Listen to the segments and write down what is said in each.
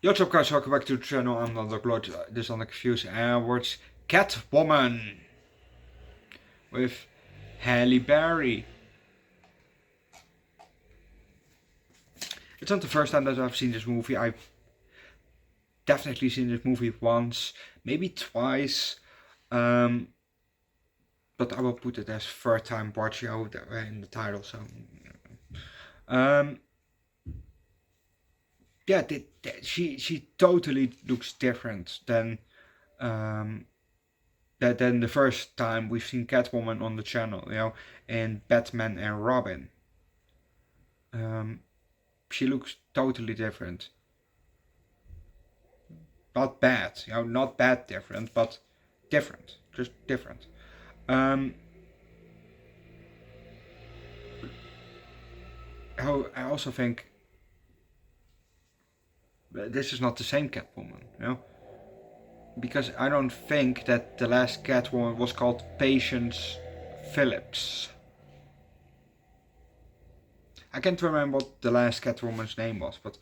Yo, what's up guys, welcome back to the channel. I'm Underdog Eats. This is on the confused and watch Catwoman with Halle Berry. It's not the first time that I've seen this movie. I've definitely seen this movie once, maybe twice. But I will put it as third time watch in the title. So yeah, she totally looks different than than the first time we've seen Catwoman on the channel, in Batman and Robin. She looks totally different. Not bad, not bad different, but different, just different. I also think this is not the same Catwoman, because I don't think that the last Catwoman was called Patience Phillips. I can't remember what the last Catwoman's name was, but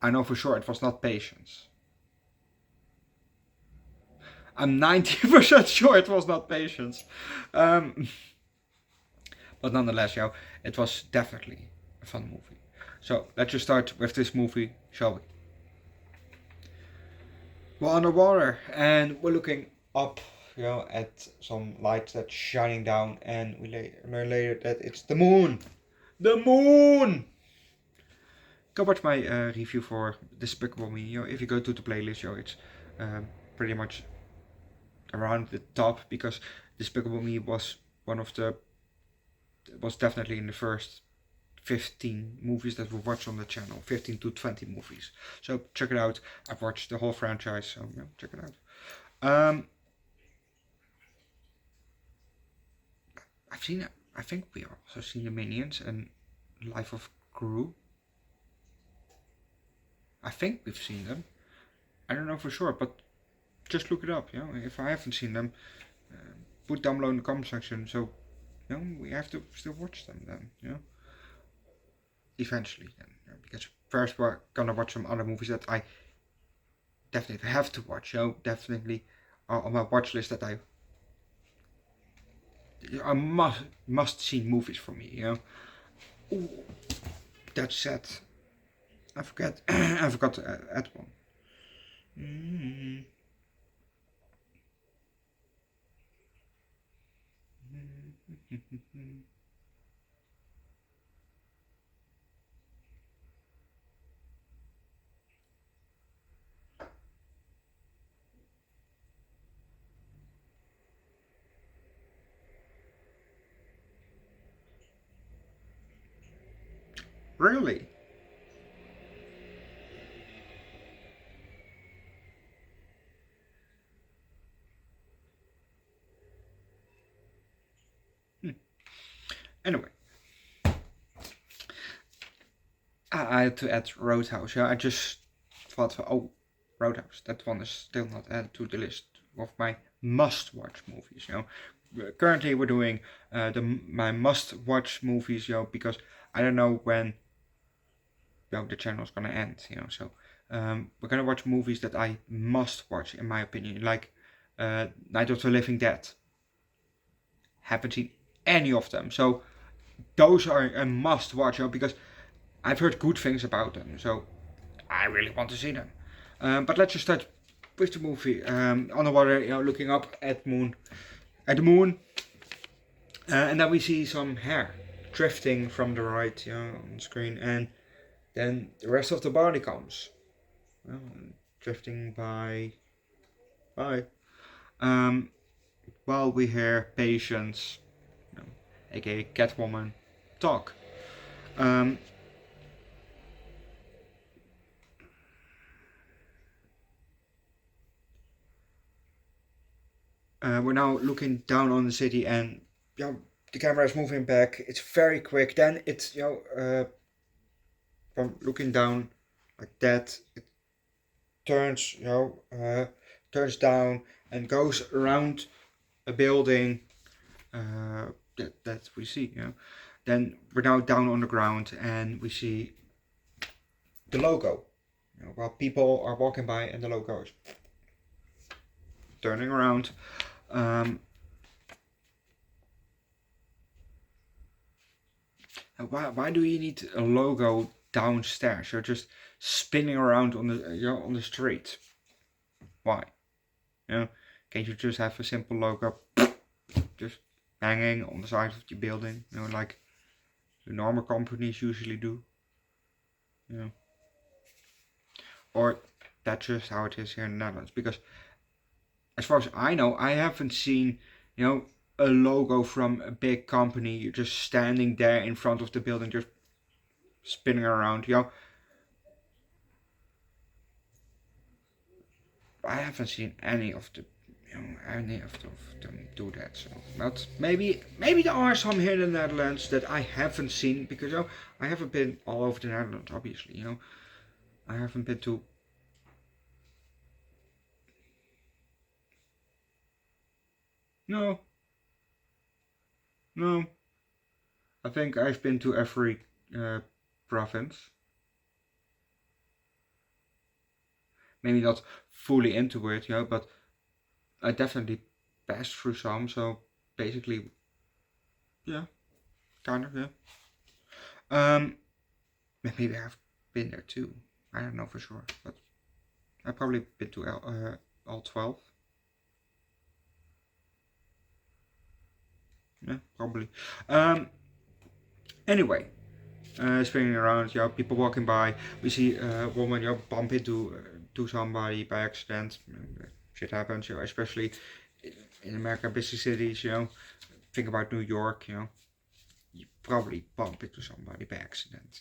I know for sure it was not Patience. I'm 90% sure it was not Patience. But nonetheless, it was definitely a fun movie. So let's just start with this movie, shall we? We're underwater and we're looking up, at some lights that's shining down, and we learn later that it's the moon. The moon! Go watch my review for Despicable Me. If you go to the playlist, it's pretty much around the top, because Despicable Me was was definitely in the first 15 movies that we watched on the channel, 15 to 20 movies. So check it out. I've watched the whole franchise, so check it out. I think we also seen the Minions and Life of Gru. I think we've seen them. I don't know for sure, but just look it up. If I haven't seen them, put down below in the comment section. So, we have to still watch them then. Eventually, then, because first we're gonna watch some other movies that I definitely have to watch. Definitely are on my watch list that I must see movies for me. Ooh, that said, I forgot to add one. Really? Anyway, I had to add Roadhouse. I just thought, oh, Roadhouse. That one is still not added to the list of my must-watch movies. Currently we're doing my must-watch movies. because I don't know when the channel's gonna end. So we're gonna watch movies that I must watch, in my opinion, like Night of the Living Dead. Haven't seen any of them, so those are a must watch, because I've heard good things about them, so I really want to see them. But let's just start with the movie. Underwater, looking up at the moon, and then we see some hair drifting from the right, on the screen, and then the rest of the body comes, drifting by. While we hear Patience, aka Catwoman, talk. We're now looking down on the city, and the camera is moving back. It's very quick. Then it's from looking down like that, it turns turns down and goes around a building that we see. Then we're now down on the ground and we see the logo. You know, while people are walking by and the logo is turning around. Why do you need a logo downstairs? You're just spinning around on the street. Why? You know, can't you just have a simple logo just hanging on the side of the building? You know, like the normal companies usually do. You know, or that's just how it is here in the Netherlands. Because as far as I know, I haven't seen, you know, a logo from a big company. You're just standing there in front of the building, just spinning around. You know, I haven't seen any of the, any of them do that. So, but maybe there are some here in the Netherlands that I haven't seen, because I haven't been all over the Netherlands. Obviously, I haven't been to. No, no. I think I've been to every province. Maybe not fully into it, but I definitely passed through some. So basically, yeah, kind of, yeah. Maybe I've been there too. I don't know for sure, but I've probably been to all 12. Yeah, probably. Anyway, spinning around, people walking by. We see a woman, bump into to somebody by accident. Shit happens, especially in America, busy cities. Think about New York. You probably bump into somebody by accident.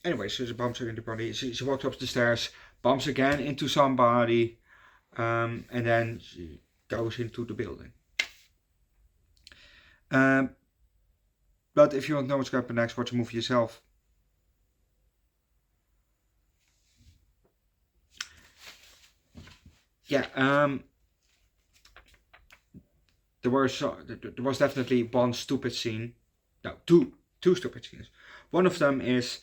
Anyway, so she bumps her into body. She walks up the stairs, bumps again into somebody, and then she goes into the building. But if you want to know what's going to happen next, watch the movie yourself. Yeah, there was definitely one stupid scene. No, two stupid scenes. One of them is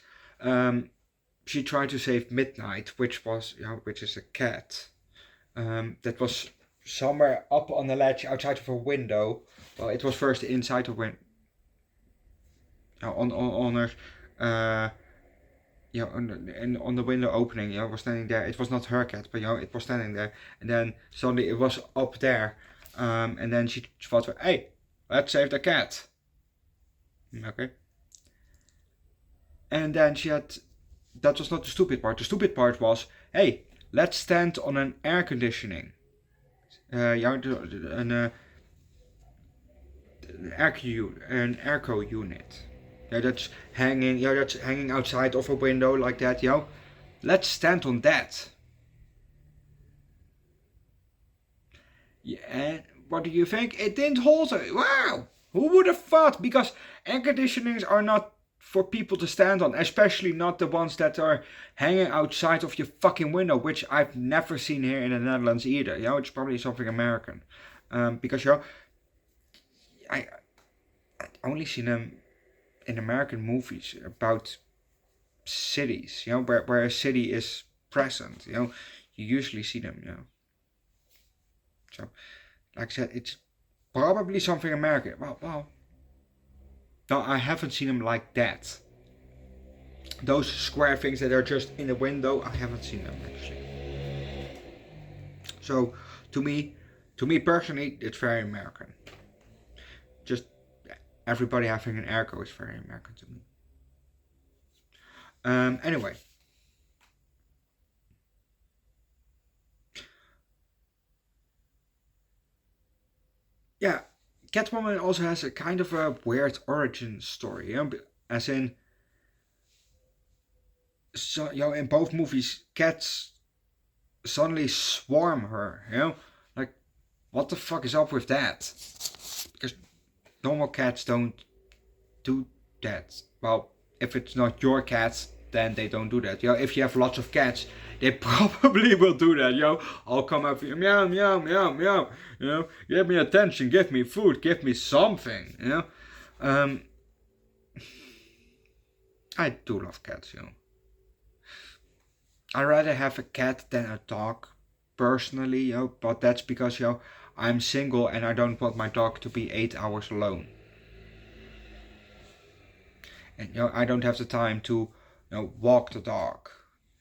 she tried to save Midnight, which is a cat that was somewhere up on the ledge outside of a window. Well, it was first inside a window. On her, on the window opening, was standing there. It was not her cat, but it was standing there, and then suddenly it was up there, and then she thought, "Hey, let's save the cat." Okay. And then that was not the stupid part. The stupid part was, "Hey, let's stand on an air conditioning, an airco unit." That's hanging outside of a window like that. Let's stand on that. Yeah, and what do you think? It didn't hold. Wow, who would have thought? Because air conditionings are not for people to stand on, especially not the ones that are hanging outside of your fucking window, which I've never seen here in the Netherlands either. It's probably something American, because I only seen them in American movies about cities, where a city is present, you usually see them, So, like I said, it's probably something American. Well, no, I haven't seen them like that. Those square things that are just in the window, I haven't seen them actually. So, to me personally, it's very American. Just everybody having an airco is very American to me. Anyway. Yeah, Catwoman also has a kind of a weird origin story, as in, so, in both movies, cats suddenly swarm her, like, what the fuck is up with that? Because normal cats don't do that. Well, if it's not your cat, then they don't do that. If you have lots of cats, they probably will do that. I'll come up here, meow, meow, meow, meow. Give me attention, give me food, give me something. I do love cats. I'd rather have a cat than a dog, personally, but that's because, I'm single and I don't want my dog to be 8 hours alone. And, I don't have the time to, walk the dog.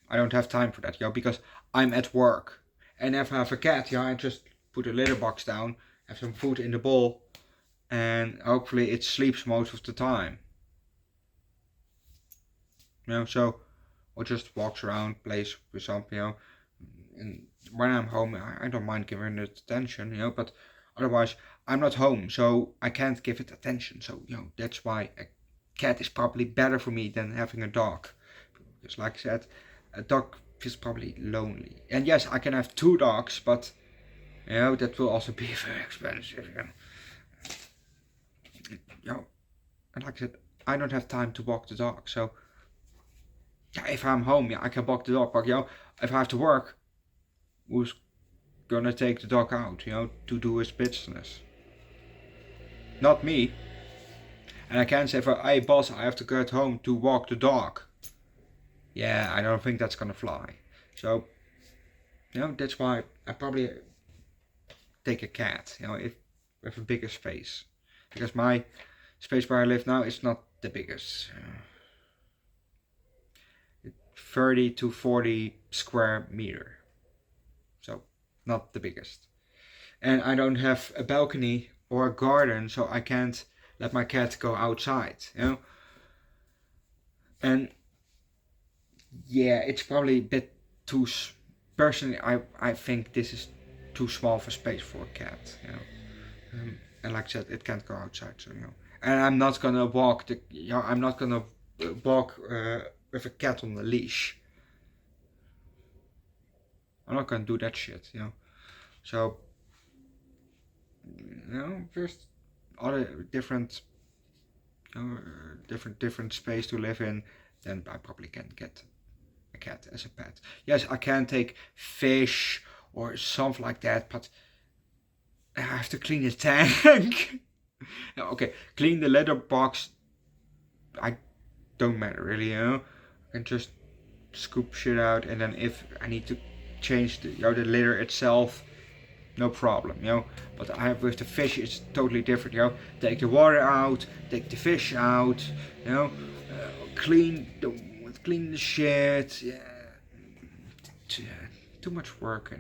I don't have time for that, because I'm at work. And if I have a cat, I just put a litter box down, have some food in the bowl, and hopefully it sleeps most of the time. So or just walks around, plays with something, and when I'm home, I don't mind giving it attention, but otherwise I'm not home, so I can't give it attention. So, that's why a cat is probably better for me than having a dog. Because like I said, a dog is probably lonely. And yes, I can have 2 dogs, but, that will also be very expensive. And like I said, I don't have time to walk the dog, so if I'm home, I can walk the dog, but if I have to work, who's gonna take the dog out, to do his business? Not me. And I can't say, hey boss, I have to get home to walk the dog. Yeah, I don't think that's gonna fly. So, that's why I probably take a cat, if with a bigger space. Because my space where I live now is not the biggest. 30 to 40 square meter. So, not the biggest. And I don't have a balcony or a garden, so I can't let my cat go outside, And yeah, it's probably a bit too, personally, I think this is too small of a space for a cat, and like I said, it can't go outside, so, and I'm not gonna walk I'm not gonna walk with a cat on a leash. I'm not gonna do that shit, So, there's other different, different space to live in, then I probably can get a cat as a pet. Yes, I can take fish or something like that, but I have to clean the tank. Okay, clean the litter box. I don't matter really, I can just scoop shit out, and then if I need to change the litter itself, no problem, But I have with the fish, it's totally different, Take the water out, take the fish out, clean the shit. Yeah, too much work,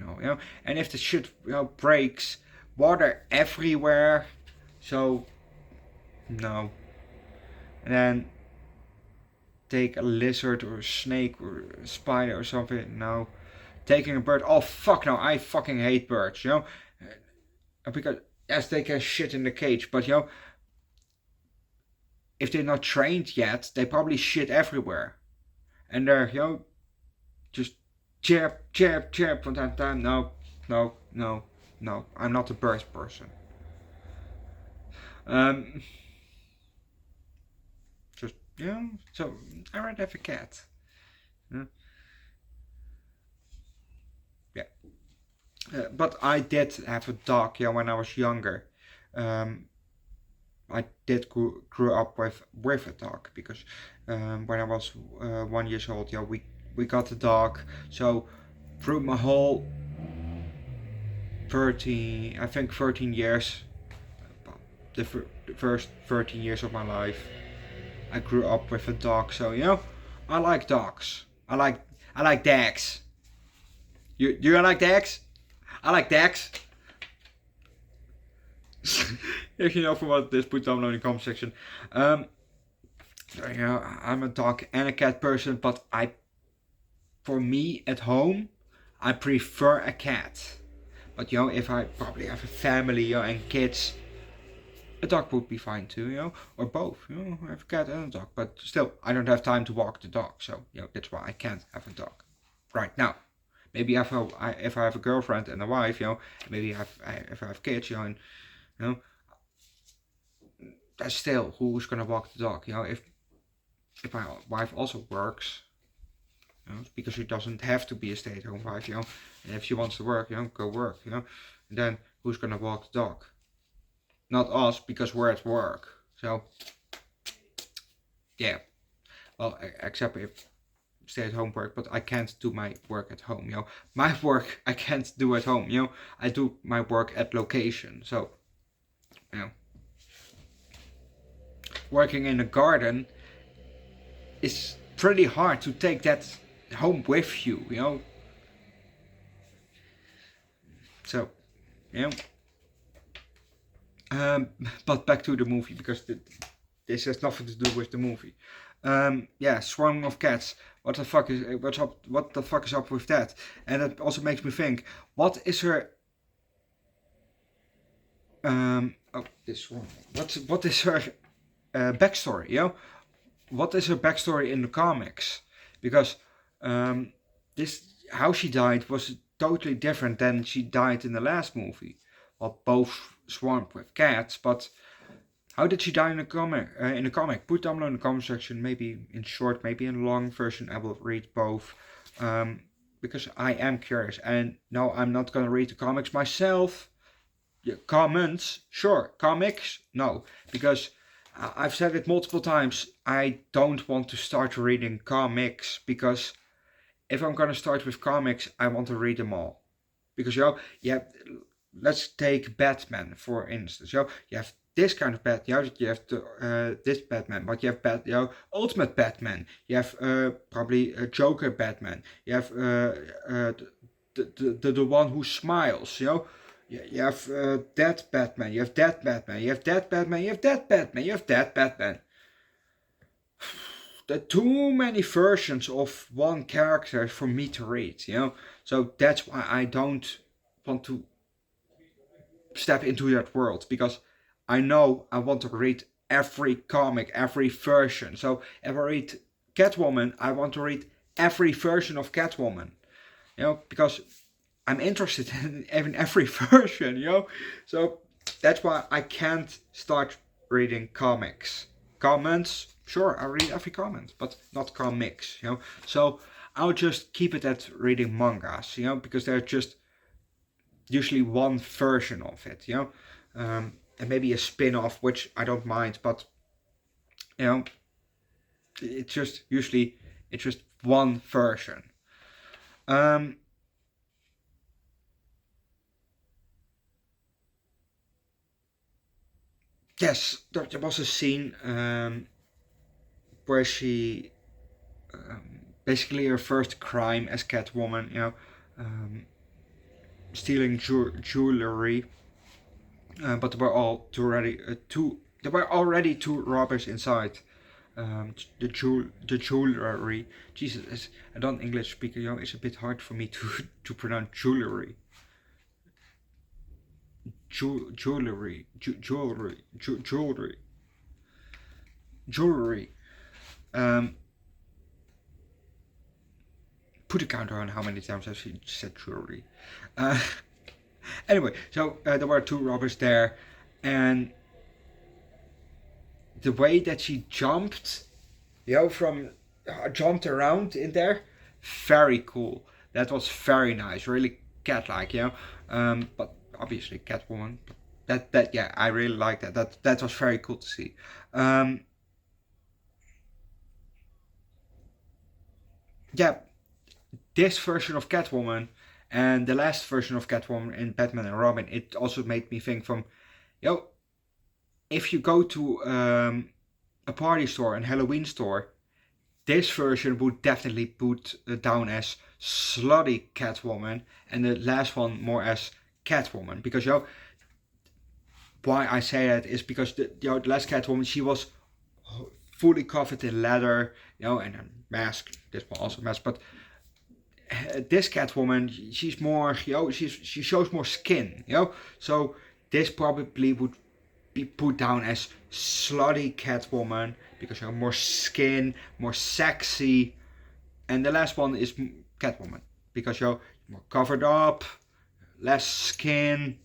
And if the shit, breaks, water everywhere. So no. And then take a lizard or a snake or a spider or something. No. Taking a bird. Oh fuck no! I fucking hate birds. Because yes, they can shit in the cage, but if they're not trained yet, they probably shit everywhere, and they're just chirp from time to time. No. I'm not a bird person. Just so I rather have a cat. Yeah. But I did have a dog, when I was younger. I did grew up with a dog, because when I was 1 year old, we got a dog. So through my whole 13 years, the first 13 years of my life, I grew up with a dog. So I like dogs. I like dogs. You like dogs? I like dogs. If you know for what this, put down below in the comment section. I'm a dog and a cat person, but for me at home, I prefer a cat. But if I probably have a family, and kids, a dog would be fine too, or both. I have a cat and a dog, but still, I don't have time to walk the dog, so that's why I can't have a dog right now. Maybe if I have a girlfriend and a wife, maybe if I have kids, and that's still, who's gonna walk the dog? If my wife also works, because she doesn't have to be a stay-at-home wife, and if she wants to work, go work, and then who's gonna walk the dog? Not us, because we're at work. So yeah, well, except if stay-at-home work, but I can't do my work at home. You know, my work I can't do at home. You know, I do my work at location. So, you know, working in a garden is pretty hard to take that home with you. You know, so you know. But back to the movie, because this has nothing to do with the movie. Yeah, swarming of cats. What the fuck is what's up? What the fuck is up with that? And it also makes me think, what is her? Oh, this one. What is her backstory? You know, what is her backstory in the comics? Because this how she died was totally different than she died in the last movie. Well, both swarmed with cats, but how did she die in the comic? Put down below in the comment section. Maybe in short, maybe in long version. I will read both, because I am curious. And no, I'm not gonna read the comics myself. Yeah, comments, sure. Comics, no, because I've said it multiple times. I don't want to start reading comics, because if I'm gonna start with comics, I want to read them all. Because yeah, let's take Batman for instance. You have this kind of Batman. You have this Batman, but you have Ultimate Batman. You have probably a Joker Batman. You have the one who smiles. You have that Batman. You have that Batman. You have that Batman. You have that Batman. You have that Batman. There are too many versions of one character for me to read. So that's why I don't want to step into that world, because I know I want to read every comic, every version. So if I read Catwoman, I want to read every version of Catwoman. Because I'm interested in every version. So that's why I can't start reading comics. Comments, sure, I read every comment, but not comics. So I'll just keep it at reading mangas. Because they're just usually one version of it. And maybe a spin-off, which I don't mind, but it's just usually it's just one version. Yes, there was a scene where she basically her first crime as Catwoman, stealing jewelry, but there were already two robbers inside the jewelry. Jesus, I don't English speak. It's a bit hard for me to pronounce jewelry. Jewelry. Put a counter on how many times I've said jewelry. Anyway, so there were two robbers there, and the way that she jumped, jumped around in there, very cool. That was very nice, really cat-like, but obviously Catwoman. That yeah, I really like that. That was very cool to see. Yeah, this version of Catwoman and the last version of Catwoman in Batman and Robin, it also made me think from, if you go to a party store, a Halloween store, this version would definitely put down as slutty Catwoman, and the last one more as Catwoman. Because why I say that is because the last Catwoman, she was fully covered in leather, and a mask. This one also mask, but this Catwoman, she's more, she shows more skin, So this probably would be put down as slutty Catwoman, because more skin, more sexy. And the last one is Catwoman, because more covered up, less skin.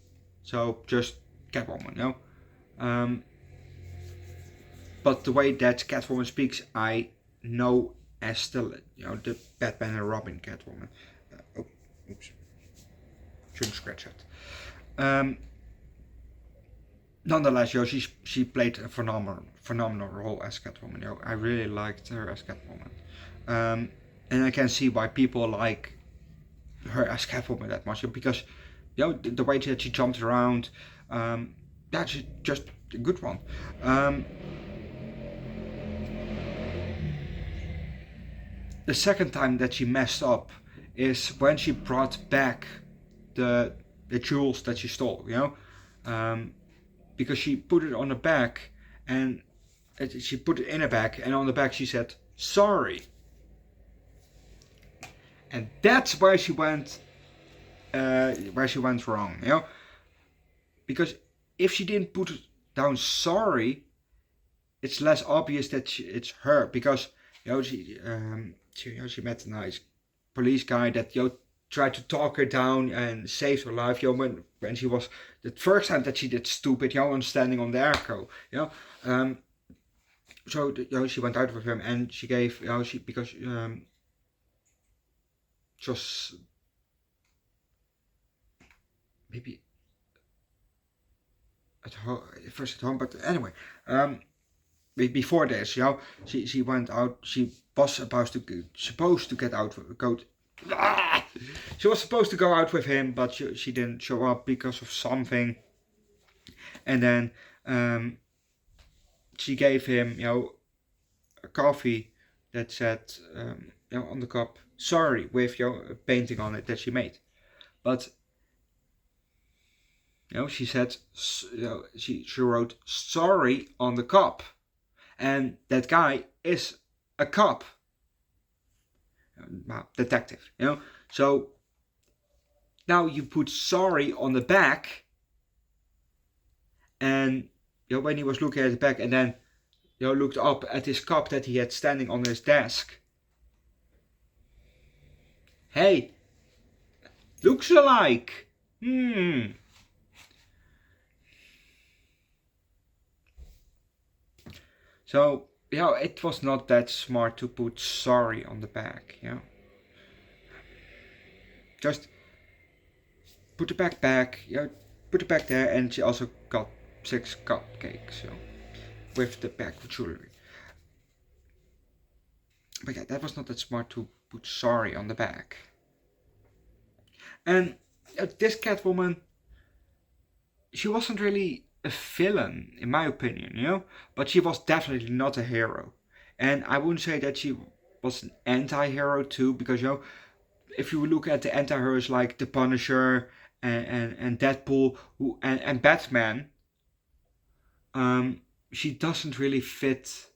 So just Catwoman, but the way that Catwoman speaks, I know as still, the Batman and Robin Catwoman. Oops. Shouldn't scratch that. Nonetheless, she played a phenomenal role as Catwoman. I really liked her as Catwoman. and I can see why people like her as Catwoman that much, because the way that she jumped around, that's just a good one. The second time that she messed up is when she brought back the jewels that she stole, because she put it on the back, and she put it in a bag, and on the back she said sorry, and that's where she went wrong, because if she didn't put down sorry, it's less obvious that it's her, because she met a nice police guy that tried to talk her down and saved her life. When she was the first time that she did stupid, and standing on the airco, so she went out with him, and she gave because just maybe at home first at home, but anyway, before this, she went out. She was supposed to get out. She was supposed to go out with him, but she didn't show up because of something. And then she gave him, a coffee that said, on the cup, sorry, with a painting on it that she made. But she said, she wrote sorry on the cup, and that guy is a cop, detective. So now you put sorry on the back, and when he was looking at the back, and then looked up at his cup that he had standing on his desk. Hey, looks alike. So, it was not that smart to put sorry on the back, Just put the back back, put it back there, and she also got 6 cupcakes, with the bag of jewelry. But yeah, that was not that smart to put sorry on the back. And this Catwoman, she wasn't really a villain, in my opinion, but she was definitely not a hero. And I wouldn't say that she was an anti-hero too, because if you look at the anti-heroes like the Punisher and Deadpool and Batman, she doesn't really fit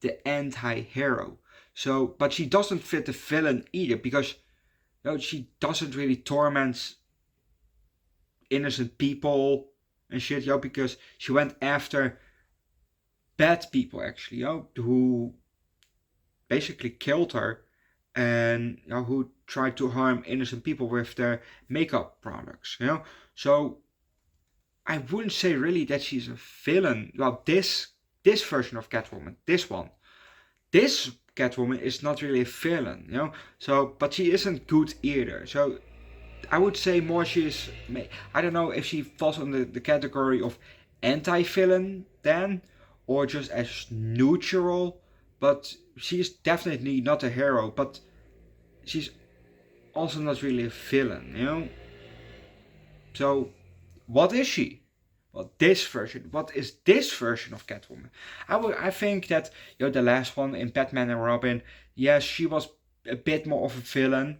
the anti-hero. So, but she doesn't fit the villain either, because she doesn't really torment innocent people and shit, because she went after bad people actually, who basically killed her, and who tried to harm innocent people with their makeup products, So I wouldn't say really that she's a villain. Well, this version of Catwoman, this Catwoman is not really a villain, So, but she isn't good either. So I would say more she's, I don't know if she falls under the category of anti-villain then, or just as neutral, but she's definitely not a hero, but she's also not really a villain, So, what is she? Well, what is this version of Catwoman? I think that, the last one in Batman and Robin, yes, she was a bit more of a villain,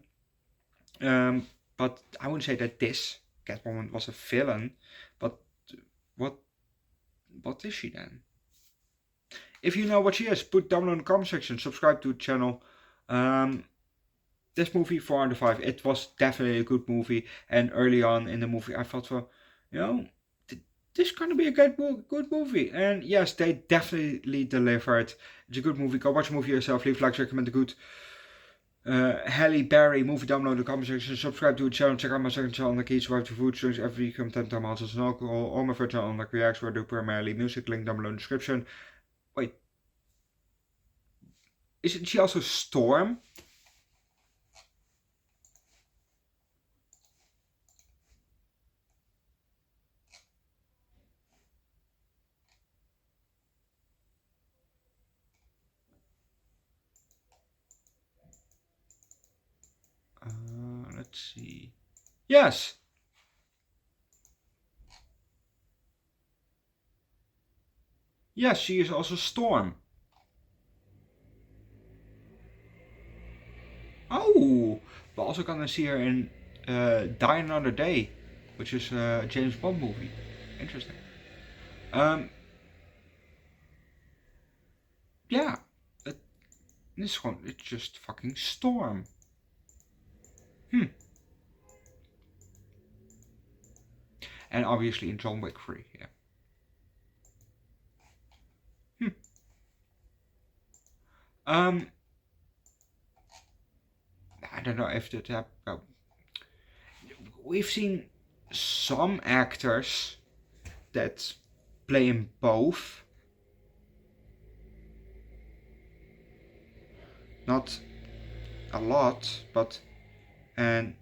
but I wouldn't say that this Catwoman was a villain. But what is she then? If you know what she is, put down in the comment section. Subscribe to the channel. This movie 4 out of 5. It was definitely a good movie. And early on in the movie, I thought, this is gonna be a good movie. And yes, they definitely delivered. It's a good movie. Go watch the movie yourself. Leave likes, recommend the good. Halle Berry movie down below in the comment section. Subscribe to the channel. Check out my second channel, Underdog Eats, where I have food streams every week, content time also and alcohol. Or my third channel, Underdog Reacts, where I do primarily music. Link down below in the description. Wait, isn't she also Storm? let's see. Yes. Yes, she is also Storm. Oh, we're also gonna see her in Die Another Day, which is a James Bond movie. Interesting. Yeah, this one, it's just fucking Storm. And obviously in John Wick 3, yeah. Um, I don't know if that. We've seen some actors that play in both. Not a lot, but and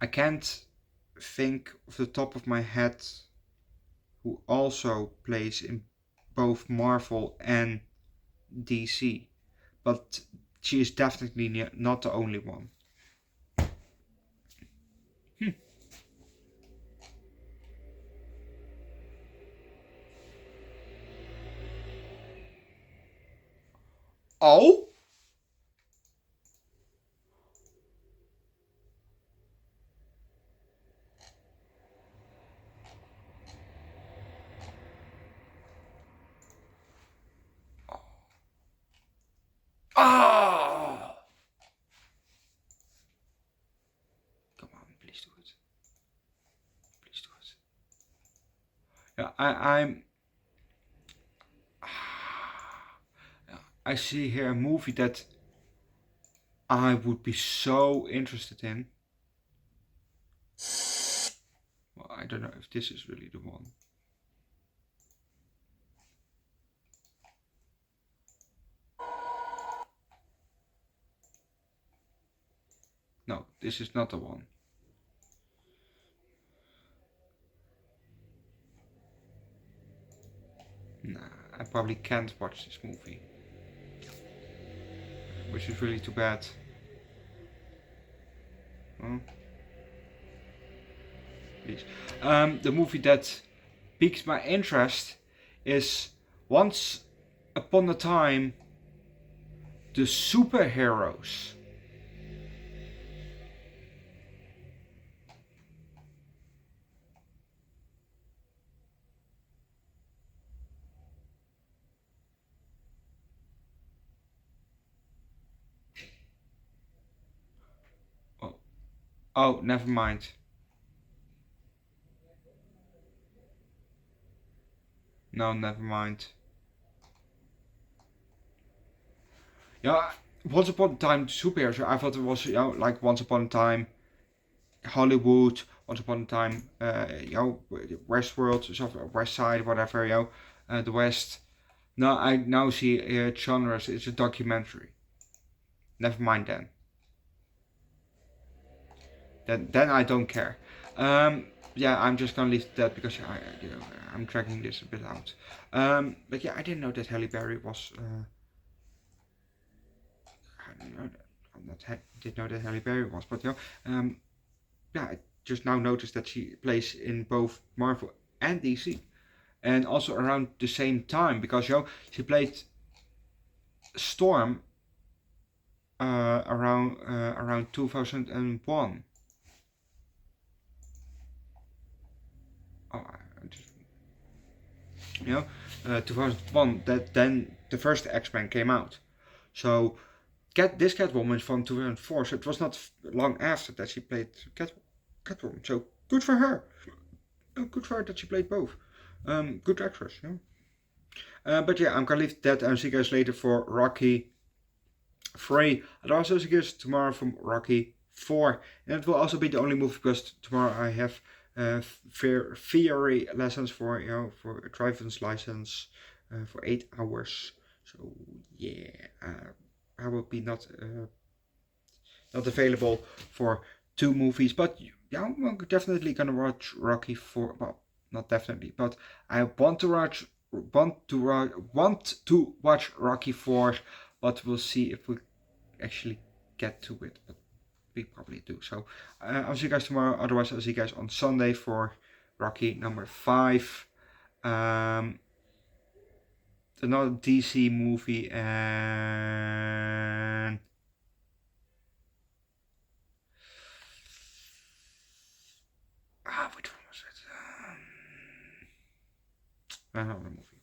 I can't think off the top of my head who also plays in both Marvel and DC, but she is definitely not the only one. Oh? Oh! Come on, please do it. Please do it. Yeah, I see here a movie that I would be so interested in. Well, I don't know if this is really the one. No, this is not the one. Nah, I probably can't watch this movie. Which is really too bad. Oh. Please. The movie that piques my interest is Once Upon a Time, The Superheroes. Oh, never mind. No, never mind. Yeah, Once Upon a Time superheroes. I thought it was like Once Upon a Time Hollywood, Once Upon a Time Westworld, West Side, whatever, the West. No, I now see genres. It's a documentary. Never mind then. Then I don't care. Yeah, I'm just gonna leave that because I'm dragging this a bit out. But yeah, I didn't know that Halle Berry was. I didn't know that. Didn't know that Halle Berry was, but yeah, I just now noticed that she plays in both Marvel and DC, and also around the same time because she played Storm around 2001. Oh, I just 2001. That then the first X-Men came out. So this Catwoman is from 2004. So it was not long after that she played Catwoman. So good for her. Good for her that she played both. Good actress. But yeah, I'm gonna leave that and see you guys later for Rocky 3. I'll also see you guys tomorrow from Rocky 4. And it will also be the only movie because tomorrow I have theory lessons for a driver's license for 8 hours. So yeah, I will be not available for 2 movies, but yeah, I'm definitely gonna watch Rocky 4. Well, not definitely, but I want to watch Rocky 4, but we'll see if we actually get to it, but we probably do. So I'll see you guys tomorrow. Otherwise, I'll see you guys on Sunday for Rocky number 5. Another DC movie, and which one was it? Another movie.